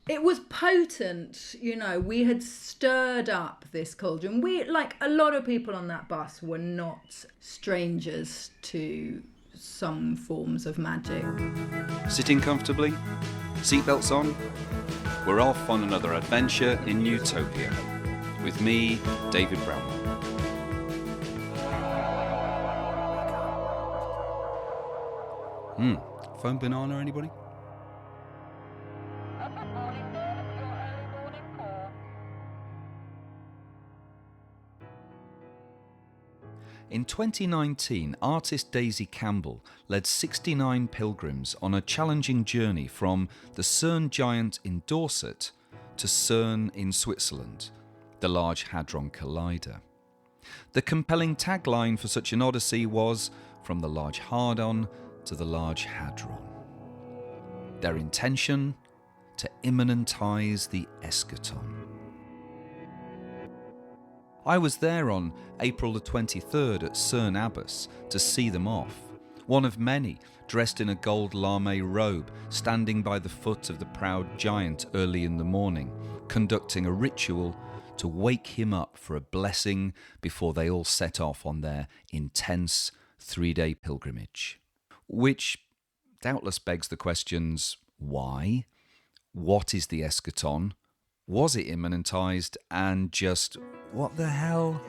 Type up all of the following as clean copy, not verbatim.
It was potent, we had stirred up this cauldron. We, like a lot of people on that bus, were not strangers to some forms of magic. Sitting comfortably, seatbelts on, we're off on another adventure in Nutopia with me, David Brownlow. Foam banana, anybody? In 2019, artist Daisy Campbell led 69 pilgrims on a challenging journey from the Cerne Giant in Dorset to CERN in Switzerland, the Large Hadron Collider. The compelling tagline for such an odyssey was, "From the Large Hadron to the Large Hadron." Their intention? To immanentise the eschaton. I was there on April the 23rd at CERN Abbas to see them off, one of many dressed in a gold lame robe standing by the foot of the proud giant early in the morning, conducting a ritual to wake him up for a blessing before they all set off on their intense 3-day pilgrimage. Which doubtless begs the questions: why? What is the eschaton? Was it immanentised? And just what the hell?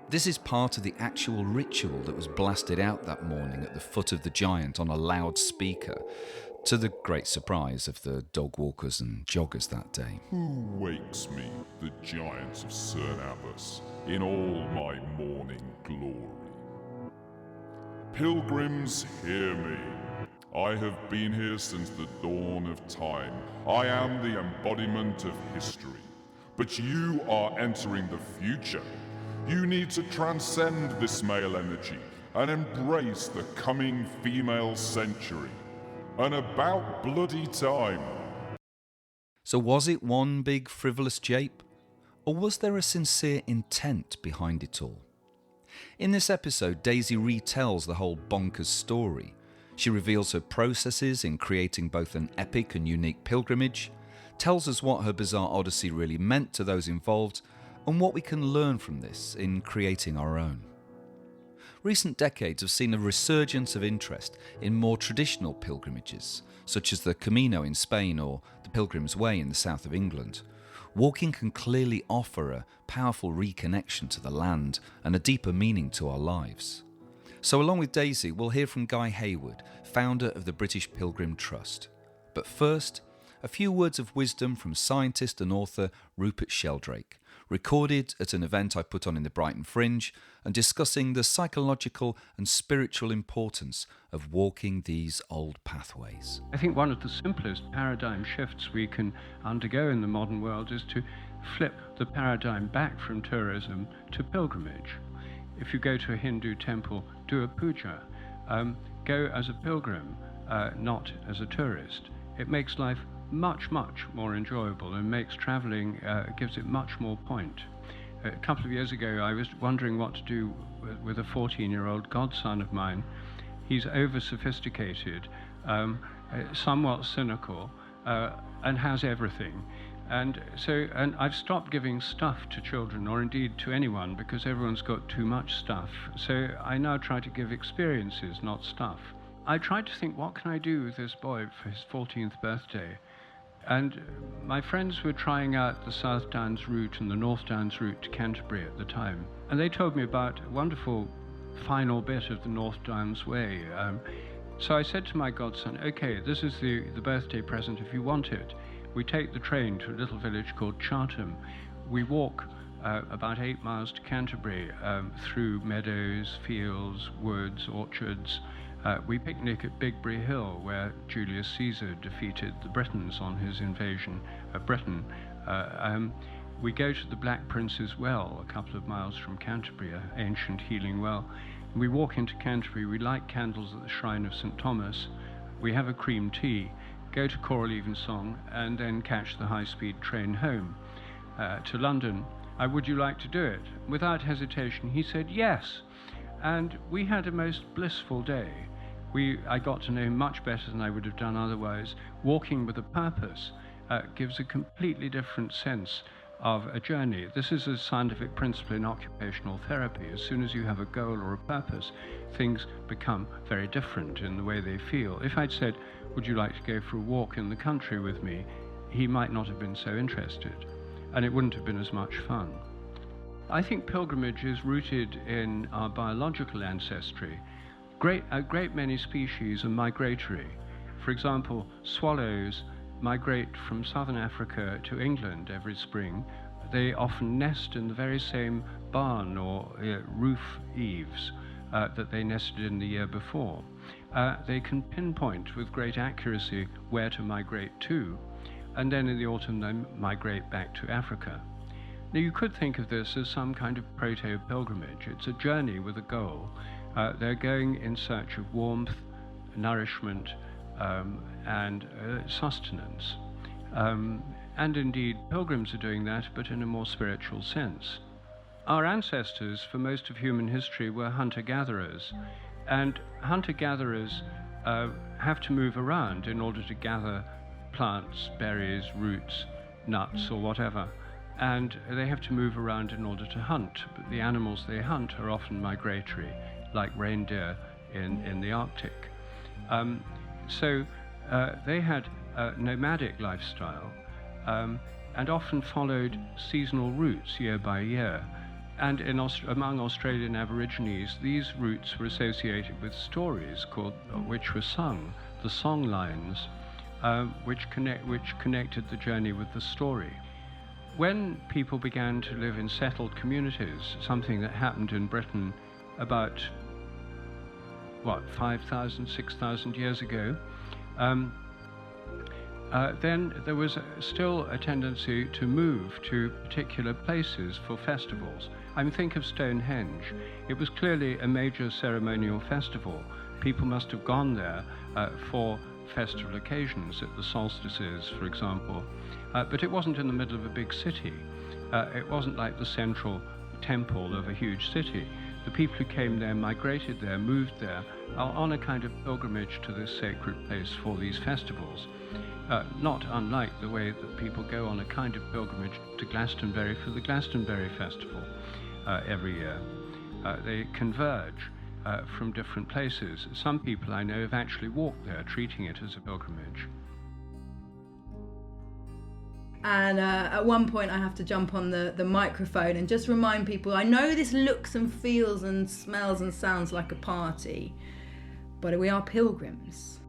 This is part of the actual ritual that was blasted out that morning at the foot of the giant on a loudspeaker, to the great surprise of the dog walkers and joggers that day. Who wakes me, the giants of Cerne Abbas, in all my morning glory? Pilgrims, hear me. I have been here since the dawn of time. I am the embodiment of history. But you are entering the future. You need to transcend this male energy and embrace the coming female century. And about bloody time. So was it one big frivolous jape? Or was there a sincere intent behind it all? In this episode, Daisy retells the whole bonkers story. She reveals her processes in creating both an epic and unique pilgrimage, tells us what her bizarre odyssey really meant to those involved, and what we can learn from this in creating our own. Recent decades have seen a resurgence of interest in more traditional pilgrimages, such as the Camino in Spain or the Pilgrim's Way in the south of England. Walking can clearly offer a powerful reconnection to the land and a deeper meaning to our lives. So along with Daisy, we'll hear from Guy Hayward, founder of the British Pilgrim Trust. But first, a few words of wisdom from scientist and author Rupert Sheldrake, recorded at an event I put on in the Brighton Fringe and discussing the psychological and spiritual importance of walking these old pathways. I think one of the simplest paradigm shifts we can undergo in the modern world is to flip the paradigm back from tourism to pilgrimage. If you go to a Hindu temple, do a puja. Go as a pilgrim, not as a tourist. It makes life much, much more enjoyable and makes travelling, gives it much more point. A couple of years ago, I was wondering what to do with a 14-year-old godson of mine. He's over-sophisticated, somewhat cynical, and has everything. And I've stopped giving stuff to children, or indeed to anyone, because everyone's got too much stuff. So I now try to give experiences, not stuff. I tried to think, what can I do with this boy for his 14th birthday? And my friends were trying out the South Downs route and the North Downs route to Canterbury at the time. And they told me about a wonderful final bit of the North Downs Way. So I said to my godson, okay, this is the birthday present if you want it. We take the train to a little village called Chartham. We walk about 8 miles to Canterbury through meadows, fields, woods, orchards. We picnic at Bigbury Hill, where Julius Caesar defeated the Britons on his invasion of Britain. We go to the Black Prince's Well, a couple of miles from Canterbury, an ancient healing well. We walk into Canterbury, we light candles at the shrine of St. Thomas, we have a cream tea, go to choral evensong, and then catch the high-speed train home to London. Would you like to do it? Without hesitation, he said yes. And we had a most blissful day. I got to know him much better than I would have done otherwise. Walking with a purpose gives a completely different sense of a journey. This is a scientific principle in occupational therapy. As soon as you have a goal or a purpose, things become very different in the way they feel. If I'd said, would you like to go for a walk in the country with me, he might not have been so interested, and it wouldn't have been as much fun. I think pilgrimage is rooted in our biological ancestry. A great many species are migratory. For example, swallows migrate from southern Africa to England every spring. They often nest in the very same barn or roof eaves that they nested in the year before. They can pinpoint with great accuracy where to migrate to, and then in the autumn they migrate back to Africa. Now, you could think of this as some kind of proto-pilgrimage. It's a journey with a goal. They're going in search of warmth, nourishment, and sustenance. And indeed, pilgrims are doing that, but in a more spiritual sense. Our ancestors, for most of human history, were hunter-gatherers. And hunter-gatherers have to move around in order to gather plants, berries, roots, nuts, or whatever. And they have to move around in order to hunt. But the animals they hunt are often migratory, like reindeer in the Arctic. So they had a nomadic lifestyle and often followed seasonal routes year by year. And among Australian Aborigines, these routes were associated with stories which were sung, the song lines, which connected the journey with the story. When people began to live in settled communities, something that happened in Britain about 5,000, 6,000 years ago, then there was still a tendency to move to particular places for festivals. Think of Stonehenge. It was clearly a major ceremonial festival. People must have gone there for festival occasions, at the solstices, for example. But it wasn't in the middle of a big city. It wasn't like the central temple of a huge city. The people who came there, migrated there, moved there, are on a kind of pilgrimage to this sacred place for these festivals. Not unlike the way that people go on a kind of pilgrimage to Glastonbury for the Glastonbury Festival every year. They converge from different places. Some people I know have actually walked there, treating it as a pilgrimage. And at one point I have to jump on the microphone and just remind people, I know this looks and feels and smells and sounds like a party, but we are pilgrims.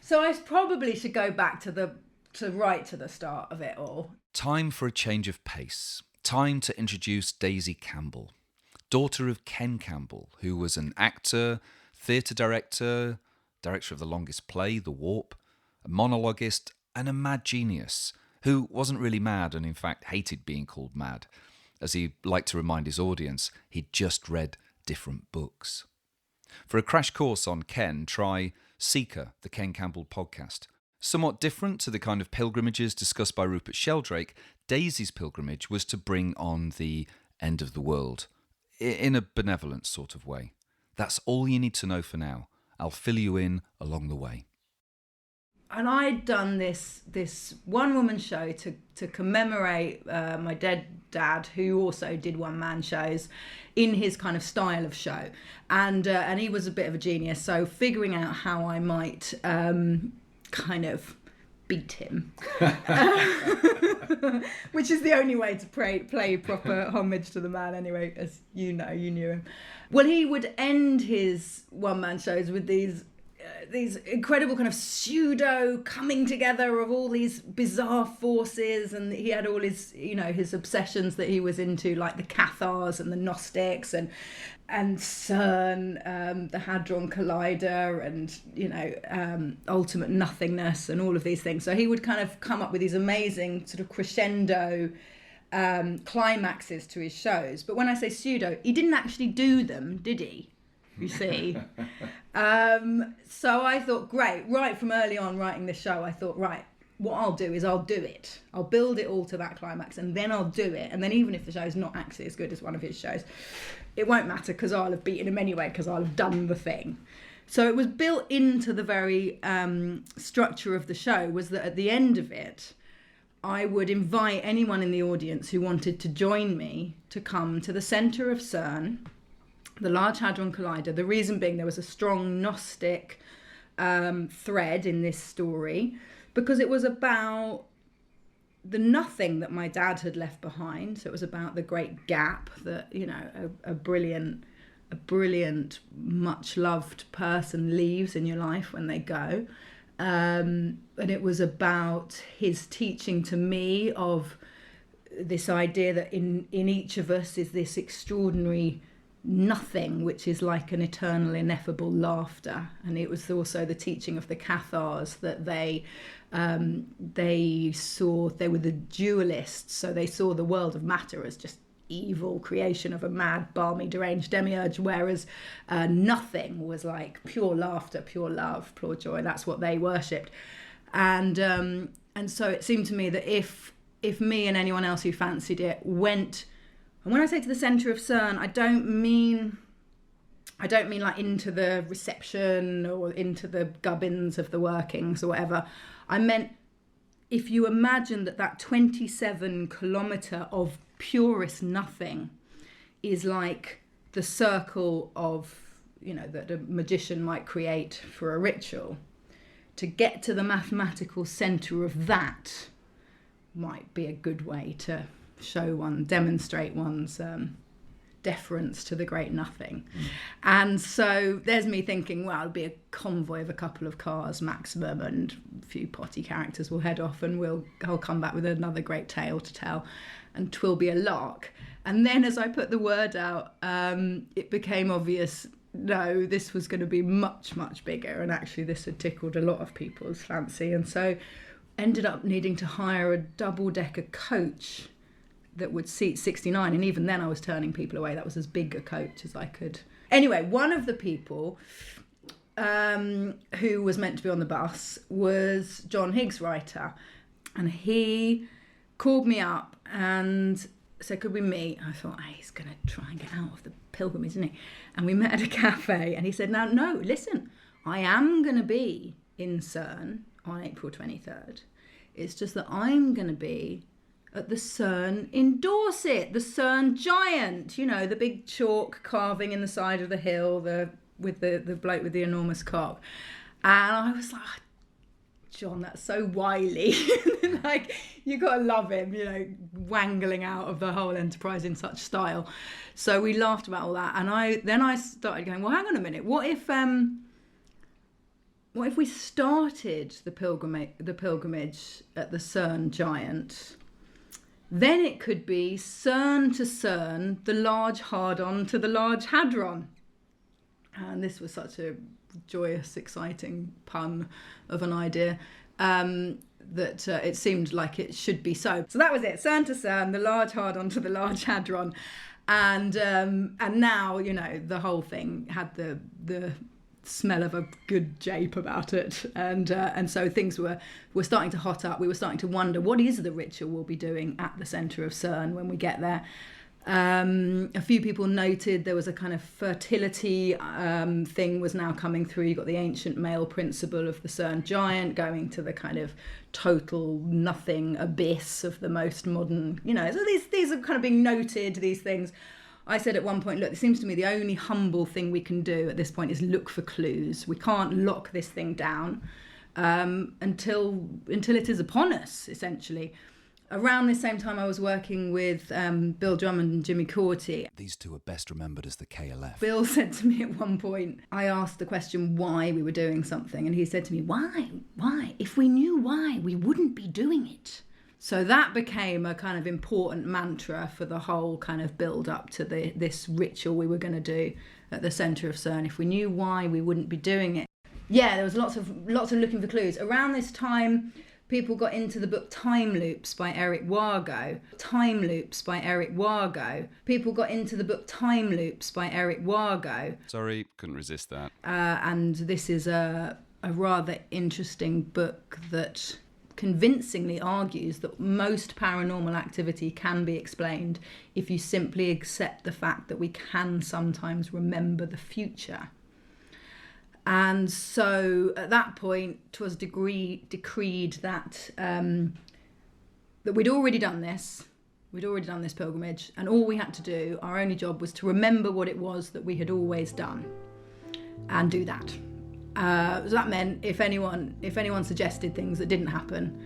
So I probably should go back to the start of it all. Time for a change of pace. Time to introduce Daisy Campbell, daughter of Ken Campbell, who was an actor, theatre director, director of the longest play, The Warp, a monologuist, and a mad genius, who wasn't really mad and in fact hated being called mad. As he liked to remind his audience, he'd just read different books. For a crash course on Ken, try Seeker, the Ken Campbell podcast. Somewhat different to the kind of pilgrimages discussed by Rupert Sheldrake, Daisy's pilgrimage was to bring on the end of the world, in a benevolent sort of way. That's all you need to know for now. I'll fill you in along the way. And I'd done this one-woman show to commemorate my dead dad, who also did one-man shows in his kind of style of show. And he was a bit of a genius, so figuring out how I might kind of beat him, which is the only way to play proper homage to the man anyway, as you know, you knew him. Well, he would end his one-man shows with these incredible kind of pseudo coming together of all these bizarre forces, and he had all his, his obsessions that he was into, like the Cathars and the Gnostics and CERN, the Hadron Collider, and ultimate nothingness and all of these things. So he would kind of come up with these amazing sort of crescendo climaxes to his shows. But when I say pseudo, he didn't actually do them, did he? You see. So I thought, great, right from early on writing this show, I thought, right, what I'll do is I'll do it. I'll build it all to that climax, and then I'll do it. And then even if the show's not actually as good as one of his shows, it won't matter because I'll have beaten him anyway because I'll have done the thing. So it was built into the very structure of the show, was that at the end of it, I would invite anyone in the audience who wanted to join me to come to the centre of CERN, the Large Hadron Collider. The reason being there was a strong Gnostic thread in this story, because it was about the nothing that my dad had left behind. So it was about the great gap that, you know, a brilliant, much loved person leaves in your life when they go. And it was about his teaching to me of this idea that in each of us is this extraordinary nothing, which is like an eternal, ineffable laughter. And it was also the teaching of the Cathars that they saw, they were the dualists, so they saw the world of matter as just evil creation of a mad, balmy, deranged demiurge, whereas nothing was like pure laughter, pure love, pure joy. That's what they worshipped. And so it seemed to me that if me and anyone else who fancied it went, and when I say to the centre of CERN, I don't mean like into the reception or into the gubbins of the workings or whatever. I meant if you imagine that 27-kilometre of purest nothing is like the circle of, you know, that a magician might create for a ritual, to get to the mathematical centre of that might be a good way to demonstrate one's deference to the great nothing. And so there's me thinking, well, it'll be a convoy of a couple of cars maximum, and a few potty characters will head off, and I'll come back with another great tale to tell, and 'twill be a lark. And then as I put the word out, it became obvious, no, this was going to be much, much bigger, and actually this had tickled a lot of people's fancy, and so ended up needing to hire a double-decker coach that would seat 69, and even then I was turning people away. That was as big a coach as I could. Anyway, one of the people who was meant to be on the bus was John Higgs' writer, and he called me up and said, could we meet? I thought, hey, he's going to try and get out of the Pilgrim, isn't he? And we met at a cafe, and he said, no, listen, I am going to be in CERN on April 23rd. It's just that I'm going to be at the CERN in Dorset, the Cerne Giant, you know, the big chalk carving in the side of the hill, with the bloke with the enormous cock. And I was like, John, that's so wily. Like, you got to love him, you know, wangling out of the whole enterprise in such style. So we laughed about all that. And I started going, well, hang on a minute. What if we started the pilgrimage at the Cerne Giant? Then it could be CERN to CERN, the large hard-on to the large hadron. And this was such a joyous, exciting pun of an idea that it seemed like it should be so. So that was it, CERN to CERN, the large hard-on to the large hadron. And now, you know, the whole thing had the smell of a good jape about it, and so things were starting to hot up. We were starting to wonder, what is the ritual we'll be doing at the centre of CERN when we get there? A few people noted there was a kind of fertility thing was now coming through. You got the ancient male principle of the Cerne Giant going to the kind of total nothing abyss of the most modern, you know, so these are kind of being noted, these things. I said at one point, look, it seems to me the only humble thing we can do at this point is look for clues. We can't lock this thing down until it is upon us, essentially. Around this same time, I was working with Bill Drummond and Jimmy Corti. These two are best remembered as the KLF. Bill said to me at one point, I asked the question why we were doing something, and he said to me, why? If we knew why, we wouldn't be doing it. So that became a kind of important mantra for the whole kind of build up to this ritual we were going to do at the centre of CERN. If we knew why, we wouldn't be doing it. Yeah, there was lots of looking for clues. Around this time, people got into the book Time Loops by Eric Wargo. People got into the book Time Loops by Eric Wargo. Sorry, couldn't resist that. And this is a rather interesting book that convincingly argues that most paranormal activity can be explained if you simply accept the fact that we can sometimes remember the future. And so at that point, 'twas decreed that that we'd already done this. We'd already done this pilgrimage, and all we had to do, our only job, was to remember what it was that we had always done and do that. So that meant if anyone suggested things that didn't happen,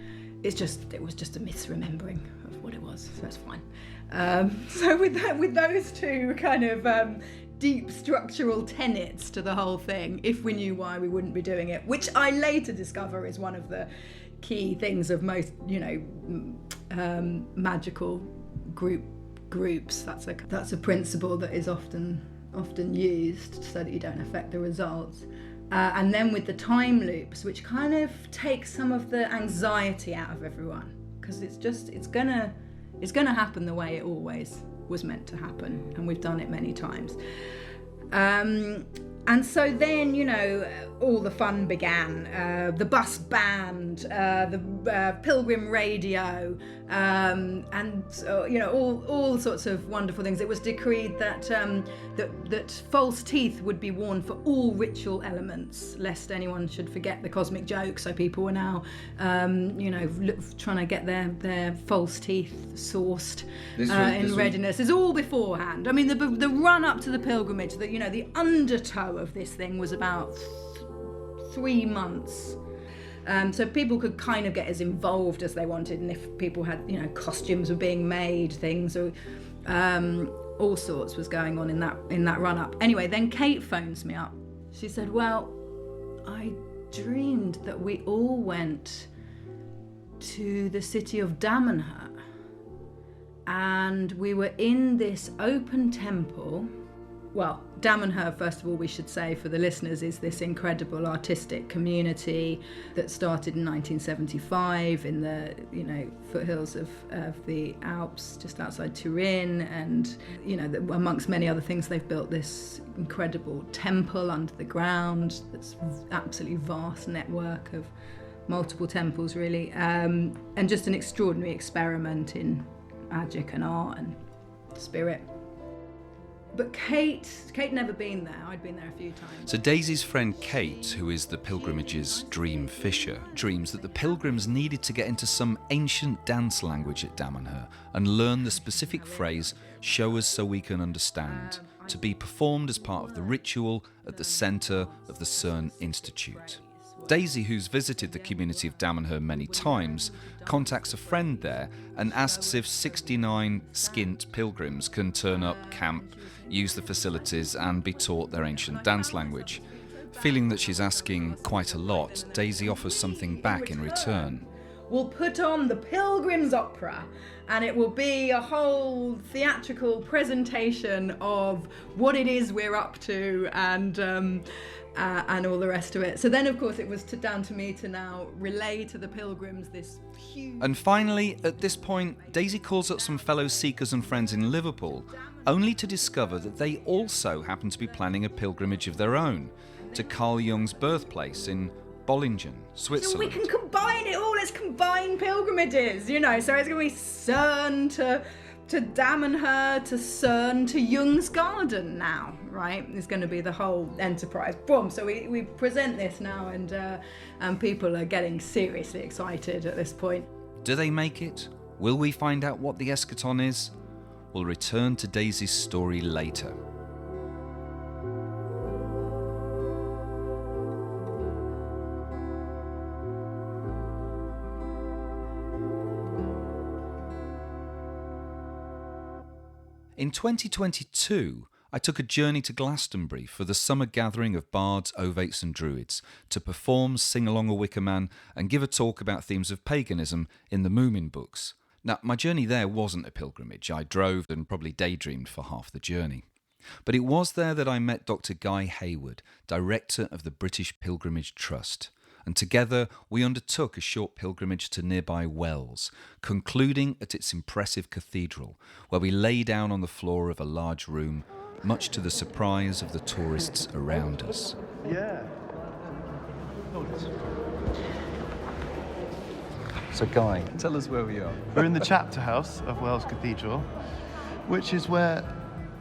it was just a misremembering of what it was. So that's fine. So with those two kind of deep structural tenets to the whole thing, if we knew why, we wouldn't be doing it, which I later discover is one of the key things of most, magical groups. That's a principle that is often used so that you don't affect the results. And then with the time loops, which kind of takes some of the anxiety out of everyone, because it's gonna happen the way it always was meant to happen, and we've done it many times. And so then, all the fun began. The bus band, the Pilgrim radio, and all sorts of wonderful things. It was decreed that that false teeth would be worn for all ritual elements, lest anyone should forget the cosmic joke. So people were now, trying to get their false teeth sourced in readiness. It's all beforehand. I mean, the run up to the pilgrimage, the undertow of this thing was about 3 months. So people could kind of get as involved as they wanted, and if people had, costumes were being made, things, or all sorts was going on in that run up. Anyway, then Kate phones me up. She said, "Well, I dreamed that we all went to the city of Damanhur, and we were in this open temple." Well, Damanhur, first of all, we should say for the listeners, is this incredible artistic community that started in 1975 in the, foothills of the Alps, just outside Turin. And, amongst many other things, they've built this incredible temple under the ground. That's absolutely vast network of multiple temples, really. And just an extraordinary experiment in magic and art and spirit. But Kate never been there. I'd been there a few times. So Daisy's friend Kate, who is the pilgrimage's dream fisher, dreams that the pilgrims needed to get into some ancient dance language at Damanhur and learn the specific phrase, "show us so we can understand," to be performed as part of the ritual at the centre of the CERN Institute. Daisy, who's visited the community of Damanhur many times, contacts a friend there and asks if 69 skint pilgrims can turn up, camp, use the facilities and be taught their ancient dance language. Feeling that she's asking quite a lot, Daisy offers something back in return. We'll put on the Pilgrim's Opera, and it will be a whole theatrical presentation of what it is we're up to and all the rest of it. So then, of course, it was down to me to now relay to the pilgrims this huge... And finally, at this point, Daisy calls up some fellow seekers and friends in Liverpool, only to discover that they also happen to be planning a pilgrimage of their own to Carl Jung's birthplace in Bollingen, Switzerland. So we can combine it all. Let's combine pilgrimages, So it's going to be CERN to Damanhur to CERN to Jung's garden now, right? It's going to be the whole enterprise. Boom. So we present this now, and people are getting seriously excited at this point. Do they make it? Will we find out what the eschaton is? We'll return to Daisy's story later. In 2022, I took a journey to Glastonbury for the summer gathering of bards, ovates and druids to perform, sing along a Wicker Man and give a talk about themes of paganism in the Moomin books. Now, my journey there wasn't a pilgrimage. I drove and probably daydreamed for half the journey. But it was there that I met Dr. Guy Hayward, director of the British Pilgrimage Trust. And together we undertook a short pilgrimage to nearby Wells, concluding at its impressive cathedral, where we lay down on the floor of a large room, much to the surprise of the tourists around us. Yeah. So Guy, tell us where we are. We're in the chapter house of Wells Cathedral, which is where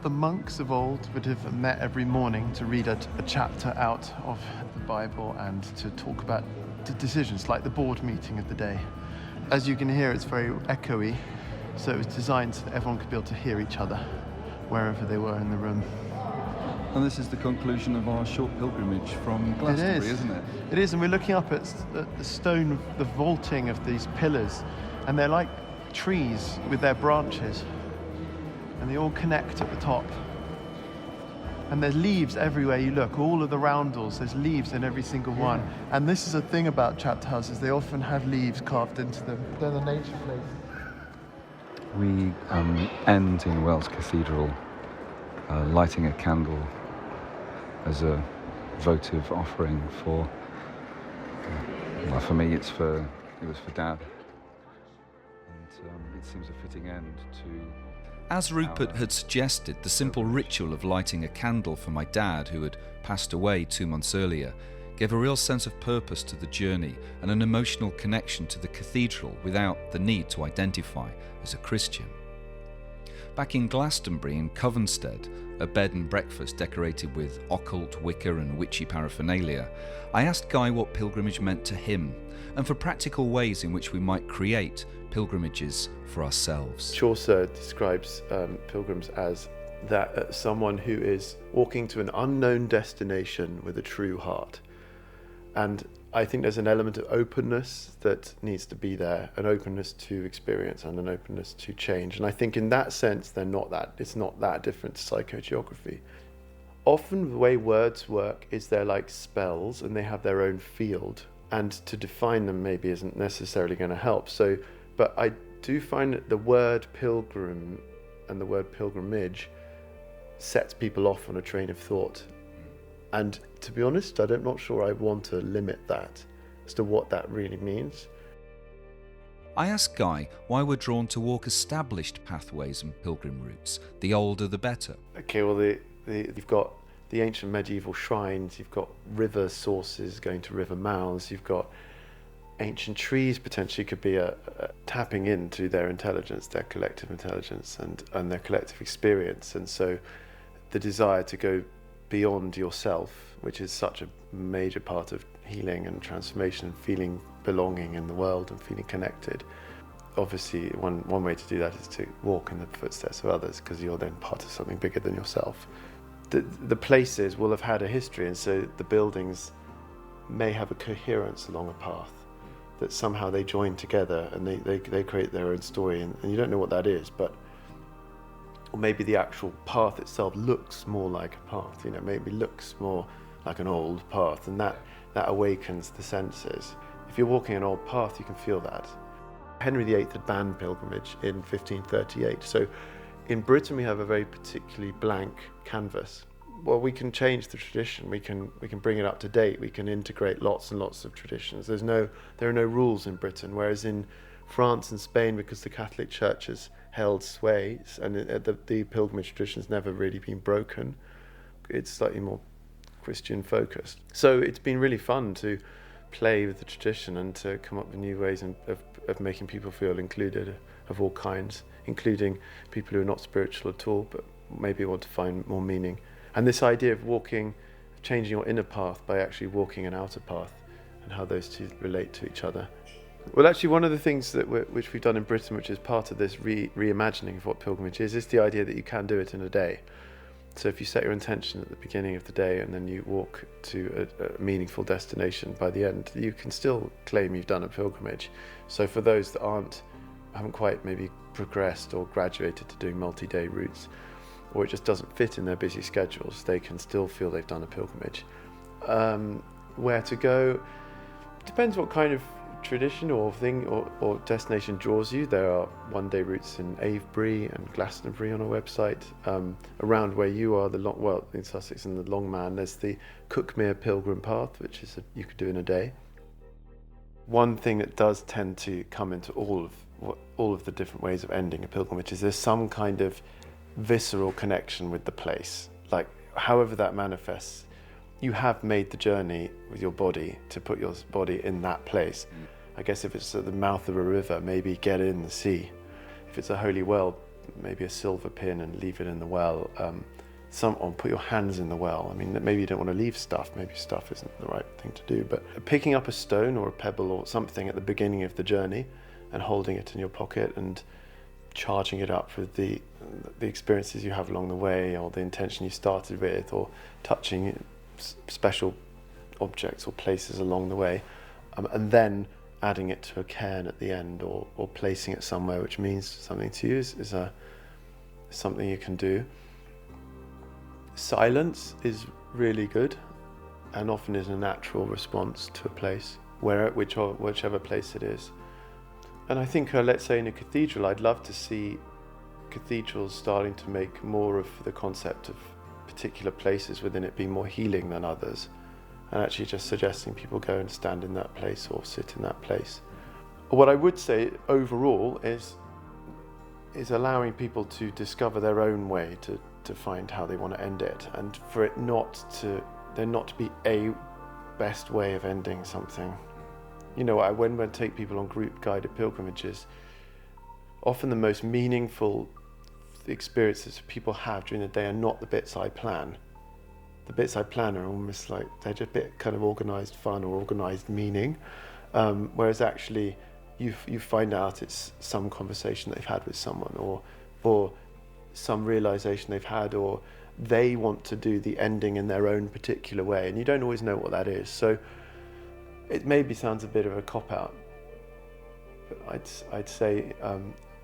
the monks of old would have met every morning to read a chapter out of the Bible and to talk about the decisions, like the board meeting of the day. As you can hear, it's very echoey, so it was designed so that everyone could be able to hear each other wherever they were in the room. And this is the conclusion of our short pilgrimage from Glastonbury, isn't it? It is, and we're looking up at the stone, the vaulting of these pillars, and they're like trees with their branches, and they all connect at the top. And there's leaves everywhere you look, all of the roundels, there's leaves in every single one. And this is a thing about chapter houses, they often have leaves carved into them. They're the nature place. We end in Wells Cathedral lighting a candle as a votive offering for, well, for me it was for Dad. And it seems a fitting end to... As Rupert had suggested, the simple ritual of lighting a candle for my dad, who had passed away 2 months earlier, gave a real sense of purpose to the journey and an emotional connection to the cathedral without the need to identify as a Christian. Back in Glastonbury in Covenstead, a bed and breakfast decorated with occult, Wicca and witchy paraphernalia, I asked Guy what pilgrimage meant to him and for practical ways in which we might create pilgrimages for ourselves. Chaucer describes pilgrims as someone who is walking to an unknown destination with a true heart. And I think there's an element of openness that needs to be there, an openness to experience and an openness to change. And I think in that sense, it's not that different to psychogeography. Often the way words work is they're like spells and they have their own field, and to define them maybe isn't necessarily going to help. But I do find that the word pilgrim and the word pilgrimage sets people off on a train of thought. And to be honest, I'm not sure I want to limit that as to what that really means. I asked Guy why we're drawn to walk established pathways and pilgrim routes. The older the better. Okay, well, you've got the ancient medieval shrines, you've got river sources going to river mouths, you've got ancient trees, potentially could be a tapping into their intelligence, their collective intelligence and their collective experience. And so the desire to go beyond yourself, which is such a major part of healing and transformation and feeling belonging in the world and feeling connected. Obviously, one way to do that is to walk in the footsteps of others, because you're then part of something bigger than yourself. The places will have had a history, and so the buildings may have a coherence along a path, that somehow they join together and they create their own story, and you don't know what that is, or maybe the actual path itself looks more like a path, maybe looks more like an old path, and that awakens the senses. If you're walking an old path, you can feel that. Henry VIII had banned pilgrimage in 1538, so in Britain we have a very particularly blank canvas. Well, we can change the tradition, we can bring it up to date, we can integrate lots and lots of traditions. There are no rules in Britain, whereas in France and Spain, because the Catholic Church has held sway and the pilgrimage tradition has never really been broken, it's slightly more Christian focused. So it's been really fun to play with the tradition and to come up with new ways of making people feel included of all kinds, including people who are not spiritual at all but maybe want to find more meaning. And this idea of changing your inner path by actually walking an outer path, and how those two relate to each other. Well, actually, one of the things which we've done in Britain, which is part of this reimagining of what pilgrimage is the idea that you can do it in a day. So if you set your intention at the beginning of the day and then you walk to a meaningful destination by the end, you can still claim you've done a pilgrimage. So for those that haven't quite maybe progressed or graduated to doing multi-day routes, or it just doesn't fit in their busy schedules, they can still feel they've done a pilgrimage. Where to go depends what kind of tradition or thing or destination draws you. There are one-day routes in Avebury and Glastonbury on our website. Around where you are, in Sussex and the Longman, there's the Cuckmere Pilgrim Path, which is you could do in a day. One thing that does tend to come into all of the different ways of ending a pilgrimage is there's some kind of visceral connection with the place. Like, however that manifests, you have made the journey with your body to put your body in that place. I guess if it's at the mouth of a river, maybe get in the sea. If it's a holy well, maybe a silver pin and leave it in the well. Or put your hands in the well. I mean, maybe you don't want to leave stuff. Maybe stuff isn't the right thing to do. But picking up a stone or a pebble or something at the beginning of the journey and holding it in your pocket and charging it up with the experiences you have along the way, or the intention you started with, or touching special objects or places along the way, and then adding it to a cairn at the end, or placing it somewhere which means something to you is something you can do. Silence is really good, and often is a natural response to a place, whichever place it is. And I think, let's say in a cathedral, I'd love to see cathedrals starting to make more of the concept of particular places within it being more healing than others, and actually just suggesting people go and stand in that place or sit in that place. What I would say overall is allowing people to discover their own way to find how they want to end it, and for it there not to be a best way of ending something. You know, when I take people on group guided pilgrimages, often the most meaningful experiences people have during the day are not the bits I plan. The bits I plan are almost like they're just a bit kind of organised fun or organised meaning, whereas actually you find out it's some conversation they've had with someone, or some realisation they've had, or they want to do the ending in their own particular way, and you don't always know what that is. So it maybe sounds a bit of a cop-out, but I'd say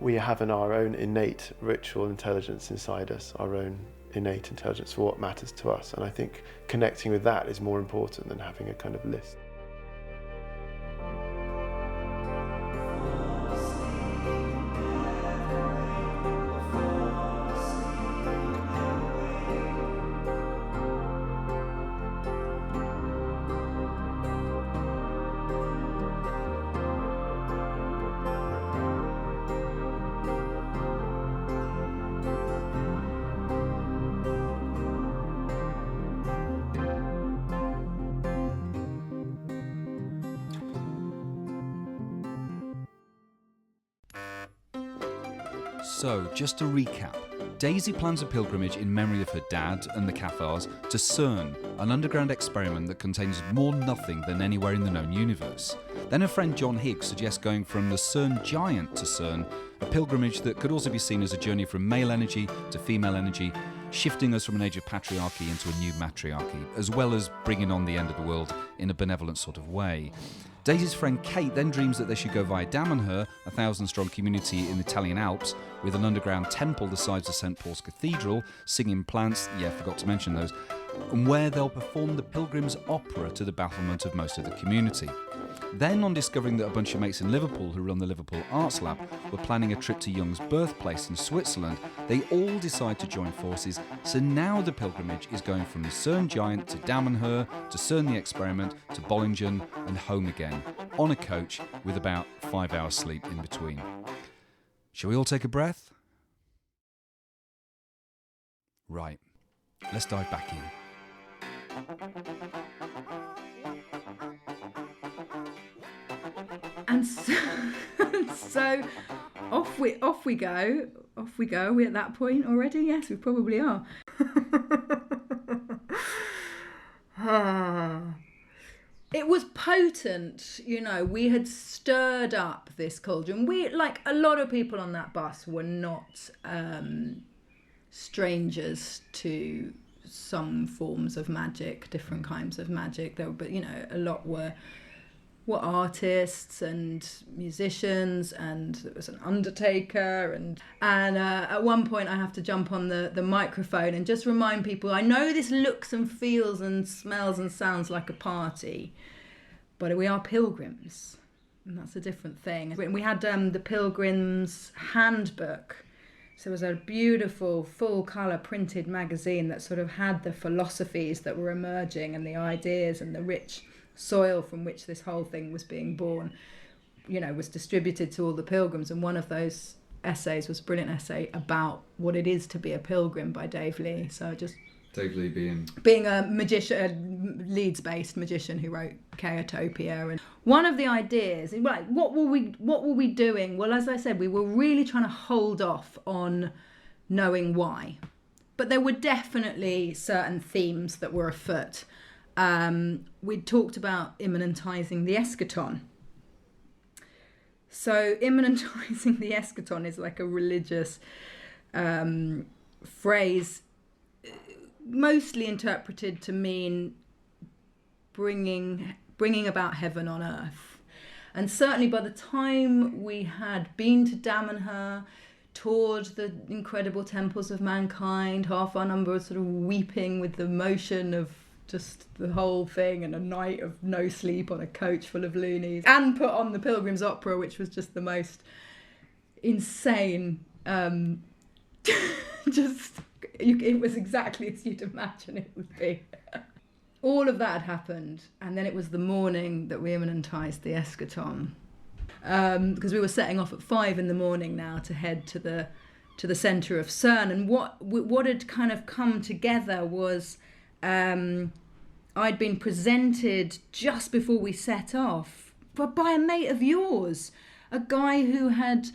we have our own innate ritual intelligence inside us, our own innate intelligence for what matters to us, and I think connecting with that is more important than having a kind of list. So, just to recap, Daisy plans a pilgrimage in memory of her dad and the Cathars to CERN, an underground experiment that contains more nothing than anywhere in the known universe. Then her friend John Higgs suggests going from the Cerne Giant to CERN, a pilgrimage that could also be seen as a journey from male energy to female energy, shifting us from an age of patriarchy into a new matriarchy, as well as bringing on the end of the world in a benevolent sort of way. Daisy's friend Kate then dreams that they should go via Damanhur, a 1,000-strong community in the Italian Alps, with an underground temple the size of St Paul's Cathedral, singing plants, forgot to mention those, and where they'll perform the Pilgrim's opera to the bafflement of most of the community. Then, on discovering that a bunch of mates in Liverpool who run the Liverpool Arts Lab were planning a trip to Jung's birthplace in Switzerland, they all decide to join forces, so now the pilgrimage is going from the Cerne Giant to Damanhur, to CERN the Experiment, to Bollingen and home again, on a coach with about 5 hours sleep in between. Shall we all take a breath? Right, let's dive back in. And so off we go. Are we at that point already? Yes, we probably are. It was potent, you know. We had stirred up this cauldron. We, like a lot of people on that bus, were not strangers to some forms of magic, different kinds of magic. But you know, a lot were artists and musicians, and there was an undertaker, and at one point I have to jump on the microphone and just remind people, I know this looks and feels and smells and sounds like a party, but we are pilgrims, and that's a different thing. We had the Pilgrim's Handbook, so it was a beautiful full colour printed magazine that sort of had the philosophies that were emerging and the ideas and the rich soil from which this whole thing was being born, you know, was distributed to all the pilgrims. And one of those essays was a brilliant essay about what it is to be a pilgrim by Dave Lee. So I just Dave Lee being a magician, a Leeds-based magician who wrote Chaotopia. And one of the ideas, right, what were we doing? Well, as I said, we were really trying to hold off on knowing why, but there were definitely certain themes that were afoot. We talked about immanentising the eschaton. So immanentising the eschaton is like a religious phrase, mostly interpreted to mean bringing about heaven on earth. And certainly by the time we had been to Damanhur, toured the incredible temples of mankind, half our number was sort of weeping with the emotion of just the whole thing, and a night of no sleep on a coach full of loonies, and put on the Pilgrim's Opera, which was just the most insane, it was exactly as you'd imagine it would be. All of that had happened, and then it was the morning that we immanentised the eschaton, because we were setting off at 5 a.m. now to head to the centre of CERN. And what had kind of come together was I'd been presented just before we set off by a mate of yours, a guy who had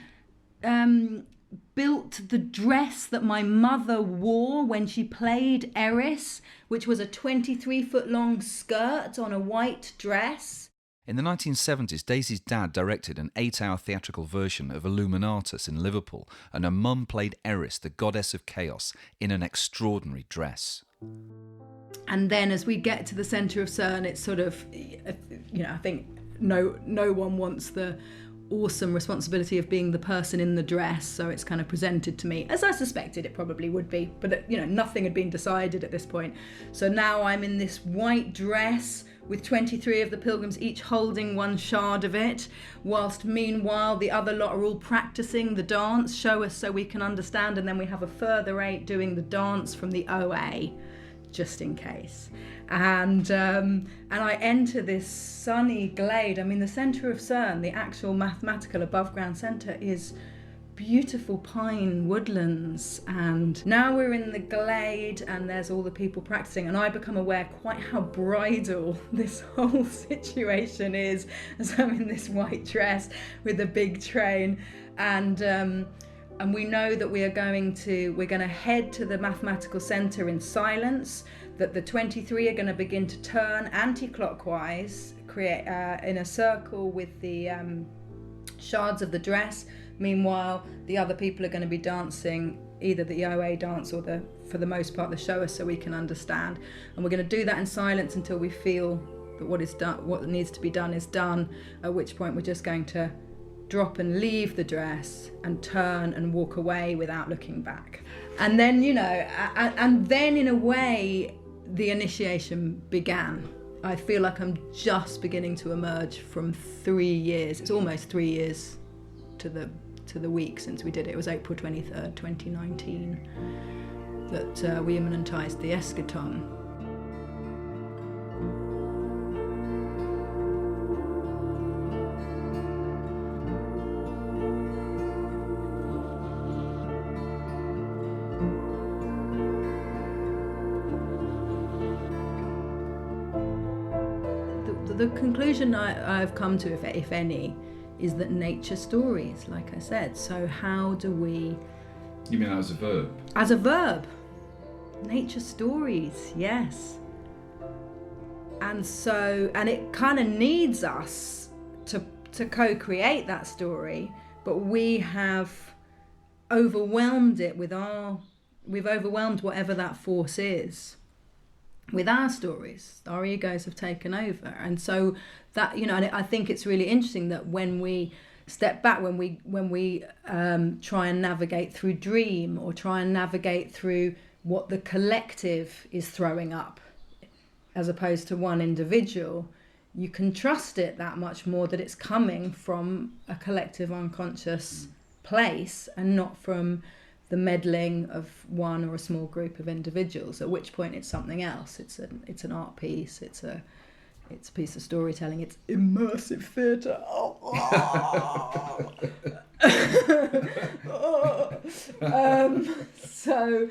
built the dress that my mother wore when she played Eris, which was a 23-foot long skirt on a white dress. In the 1970s, Daisy's dad directed an 8-hour theatrical version of Illuminatus in Liverpool, and her mum played Eris, the goddess of chaos, in an extraordinary dress. And then as we get to the centre of CERN, it's sort of, I think no one wants the awesome responsibility of being the person in the dress, so it's kind of presented to me, as I suspected it probably would be, but nothing had been decided at this point. So now I'm in this white dress with 23 of the pilgrims each holding one shard of it, whilst meanwhile the other lot are all practising the dance, show us so we can understand, and then we have a further 8 doing the dance from the OA, just in case. And I enter this sunny glade. I mean, the centre of CERN, the actual mathematical above ground centre, is beautiful pine woodlands. And now we're in the glade and there's all the people practicing, and I become aware quite how bridal this whole situation is as I'm in this white dress with a big train. And we know that we're going to head to the mathematical centre in silence, that the 23 are going to begin to turn anti-clockwise, create in a circle with the shards of the dress. Meanwhile, the other people are going to be dancing either the OA dance or for the most part, the show us so we can understand. And we're going to do that in silence until we feel that what needs to be done is done, at which point we're just going to drop and leave the dress and turn and walk away without looking back. And then, and then in a way, the initiation began. I feel like I'm just beginning to emerge from 3 years. It's almost 3 years to the week since we did it. It was April 23rd, 2019, that we immanentised the eschaton. The conclusion I've come to, if any, is that nature stories, like I said. So how do we... You mean as a verb? As a verb. Nature stories, yes. And it kind of needs us to co-create that story, but we have overwhelmed it we've overwhelmed whatever that force is with our stories. Our egos have taken over. And so that, and I think it's really interesting that when we step back, when we try and navigate through dream, or try and navigate through what the collective is throwing up, as opposed to one individual, you can trust it that much more that it's coming from a collective unconscious place and not from the meddling of one or a small group of individuals, at which point it's something else. It's an art piece, it's a piece of storytelling, it's immersive theatre. So,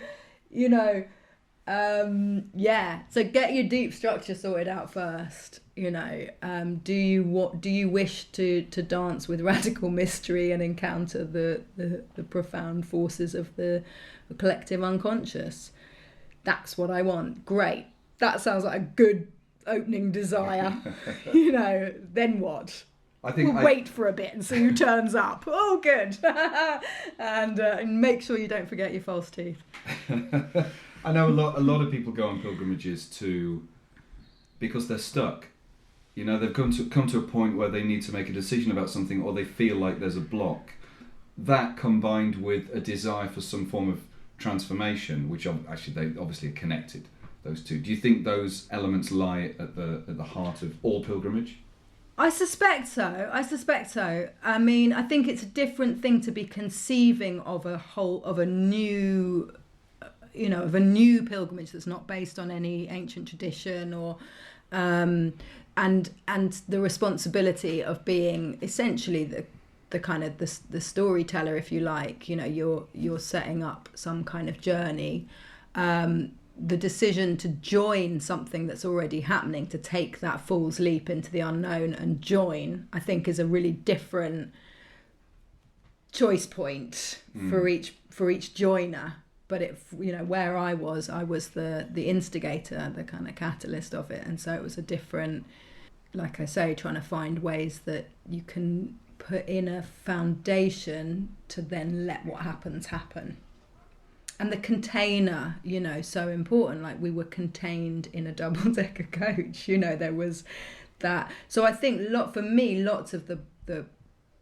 So get your deep structure sorted out first. Do you wish to dance with radical mystery and encounter the profound forces of the collective unconscious? That's what I want. Great. That sounds like a good opening desire. Then what? We'll wait for a bit and see who turns up. Oh, good. and make sure you don't forget your false teeth. I know a lot of people go on pilgrimages because they're stuck. They've come to a point where they need to make a decision about something, or they feel like there's a block. That combined with a desire for some form of transformation, which actually they obviously are connected, those two. Do you think those elements lie at the heart of all pilgrimage? I suspect so. I mean, I think it's a different thing to be conceiving of a new pilgrimage that's not based on any ancient tradition or and the responsibility of being essentially the kind of the storyteller, if you like. You're setting up some kind of journey. The decision to join something that's already happening, to take that fool's leap into the unknown and join, I think is a really different choice point for each joiner. But where I was the instigator, the kind of catalyst of it, and so it was a different, like I say, trying to find ways that you can put in a foundation to then let what happens happen. And the container, so important. Like, we were contained in a double-decker coach. There was that. So I think for me, lots of the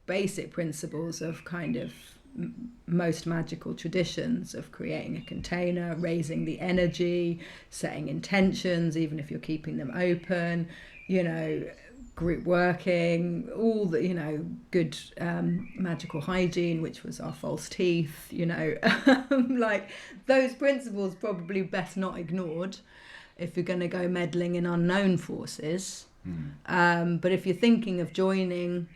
basic principles of kind of most magical traditions of creating a container, raising the energy, setting intentions, even if you're keeping them open, group working, all the, good magical hygiene, which was our false teeth, like those principles probably best not ignored if you're going to go meddling in unknown forces. But if you're thinking of joining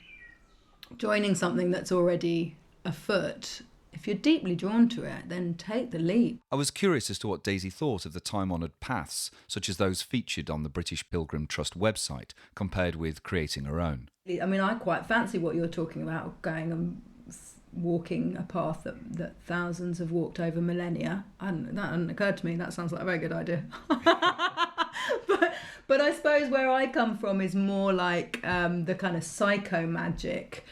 something that's already afoot, if you're deeply drawn to it, then take the leap. I was curious as to what Daisy thought of the time-honoured paths, such as those featured on the British Pilgrim Trust website, compared with creating her own. I mean, I quite fancy what you're talking about, going and walking a path that thousands have walked over millennia. That hadn't occurred to me. That sounds like a very good idea. But I suppose where I come from is more like the kind of psycho-magic.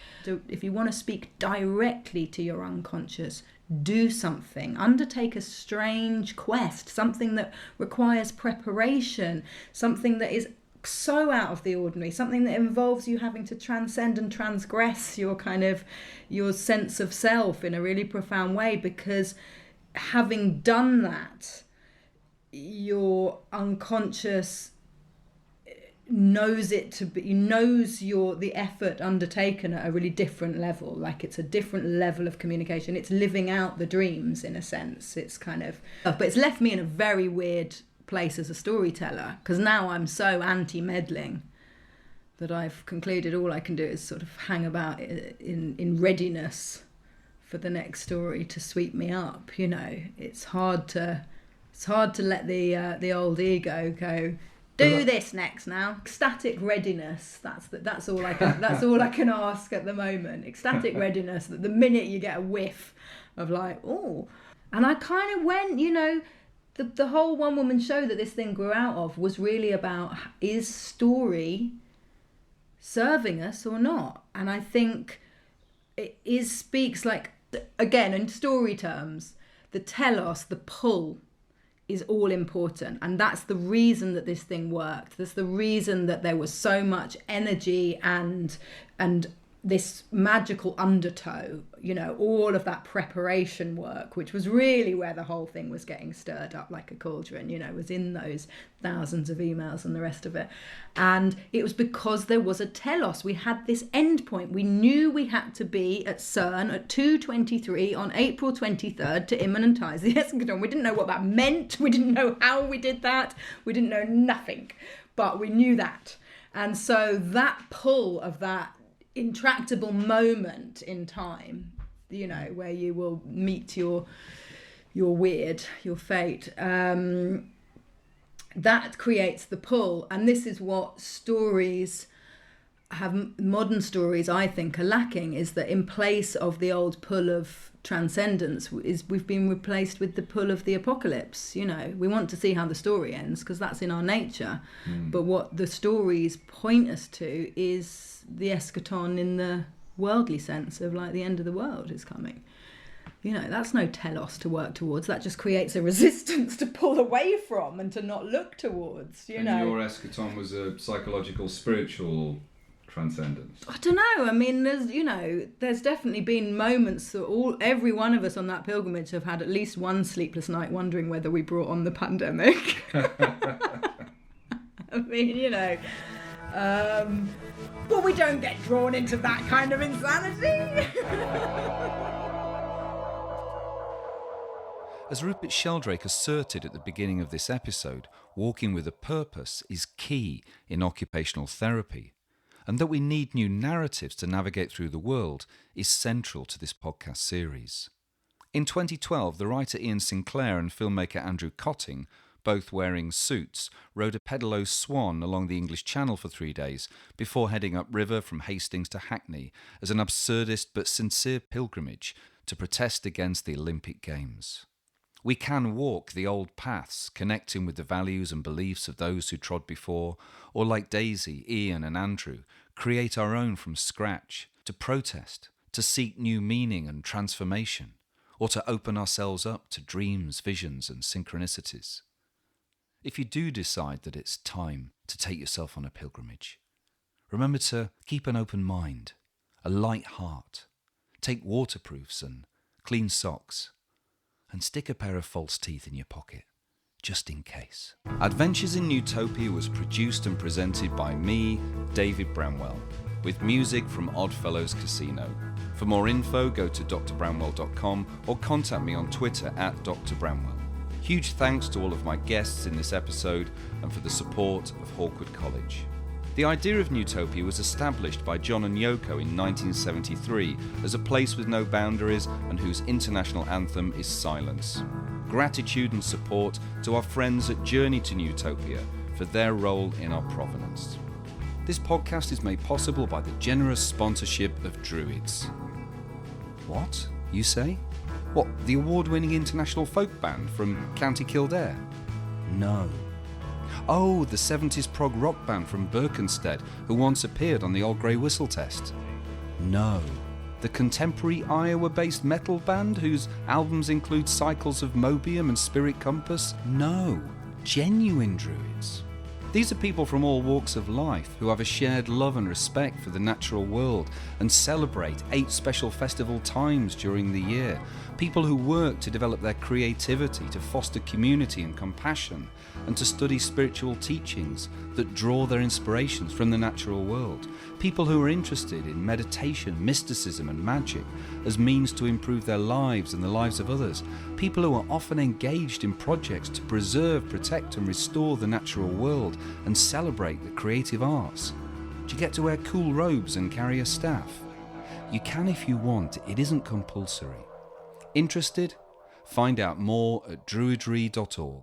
If you want to speak directly to your unconscious, do something. Undertake a strange quest, something that requires preparation, something that is so out of the ordinary, something that involves you having to transcend and transgress your sense of self in a really profound way, because having done that, your unconscious knows the effort undertaken at a really different level. Like, it's a different level of communication. It's living out the dreams in a sense. It's kind of, but it's left me in a very weird place as a storyteller, because now I'm so anti-meddling that I've concluded all I can do is sort of hang about in readiness for the next story to sweep me up. It's hard to let the old ego go, do this next now. Ecstatic readiness. That's all I can ask at the moment. Ecstatic readiness, that the minute you get a whiff of like, oh. And I kind of went, the whole one-woman show that this thing grew out of was really about, is story serving us or not? And I think it speaks, like, again, in story terms, the telos, the pull, is all important, and that's the reason that this thing worked. That's the reason that there was so much energy and this magical undertow, all of that preparation work, which was really where the whole thing was getting stirred up like a cauldron, was in those thousands of emails and the rest of it. And it was because there was a telos. We had this end point. We knew we had to be at CERN at 2:23 on April 23rd to immanentise the eschaton. We didn't know what that meant. We didn't know how we did that. We didn't know nothing, but we knew that. And so that pull of that intractable moment in time, where you will meet your you're weird, you're fate. That creates the pull, and this is what modern stories I think are lacking, is that in place of the old pull of transcendence we've been replaced with the pull of the apocalypse. We want to see how the story ends because that's in our nature, but what the stories point us to is the eschaton in the worldly sense of like the end of the world is coming. That's no telos to work towards. That just creates a resistance to pull away from and to not look towards, And your eschaton was a psychological, spiritual transcendence. I don't know. I mean, there's definitely been moments that every one of us on that pilgrimage have had at least one sleepless night wondering whether we brought on the pandemic. I mean, but we don't get drawn into that kind of insanity. As Rupert Sheldrake asserted at the beginning of this episode, walking with a purpose is key in occupational therapy, and that we need new narratives to navigate through the world is central to this podcast series. In 2012, the writer Ian Sinclair and filmmaker Andrew Cotting, both wearing suits, rode a pedalo swan along the English Channel for 3 days before heading upriver from Hastings to Hackney as an absurdist but sincere pilgrimage to protest against the Olympic Games. We can walk the old paths, connecting with the values and beliefs of those who trod before, or like Daisy, Ian and Andrew, create our own from scratch, to protest, to seek new meaning and transformation, or to open ourselves up to dreams, visions and synchronicities. If you do decide that it's time to take yourself on a pilgrimage, remember to keep an open mind, a light heart, take waterproofs and clean socks, and stick a pair of false teeth in your pocket, just in case. Adventures in Nutopia was produced and presented by me, David Bramwell, with music from Oddfellows Casino. For more info, go to drbramwell.com or contact me on Twitter @drbramwell. Huge thanks to all of my guests in this episode and for the support of Hawkwood College. The idea of Nutopia was established by John and Yoko in 1973 as a place with no boundaries and whose international anthem is silence. Gratitude and support to our friends at Journey to Nutopia for their role in our provenance. This podcast is made possible by the generous sponsorship of Druids. What, you say? What, the award-winning international folk band from County Kildare? No. Oh, the 70s prog rock band from Berkhamsted who once appeared on the Old Grey Whistle Test? No. The contemporary Iowa-based metal band whose albums include Cycles of Mobium and Spirit Compass? No. Genuine Druids. These are people from all walks of life who have a shared love and respect for the natural world and celebrate 8 special festival times during the year. People who work to develop their creativity, to foster community and compassion, and to study spiritual teachings that draw their inspirations from the natural world. People who are interested in meditation, mysticism and magic as means to improve their lives and the lives of others. People who are often engaged in projects to preserve, protect and restore the natural world and celebrate the creative arts. Do you get to wear cool robes and carry a staff? You can if you want, it isn't compulsory. Interested? Find out more at druidry.org.